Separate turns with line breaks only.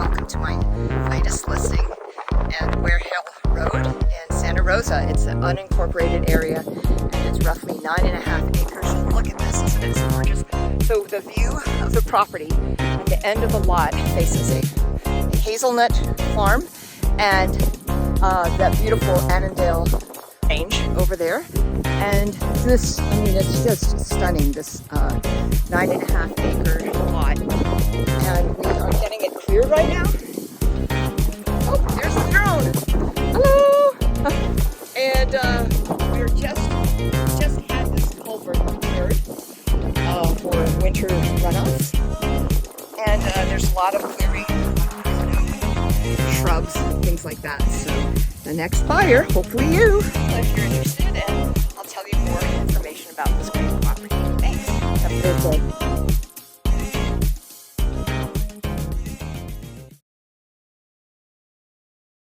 welcome to my latest listing at Warehill Road in Santa Rosa. It's an unincorporated area and it's roughly 9.5 acres. Look at this, isn't it so gorgeous? So the view of the property at the end of the lot faces a hazelnut farm and that beautiful Annandale range over there. And this, I mean, it's just stunning, this 9.5 acre lot. And we are getting it cleared right now. Oh, there's the drone. Hello! And we're just had this culvert cleared for winter runoffs. And there's a lot of clearing, shrubs, things like that. So the next buyer, hopefully you, if you're interested, and I'll tell you more information about this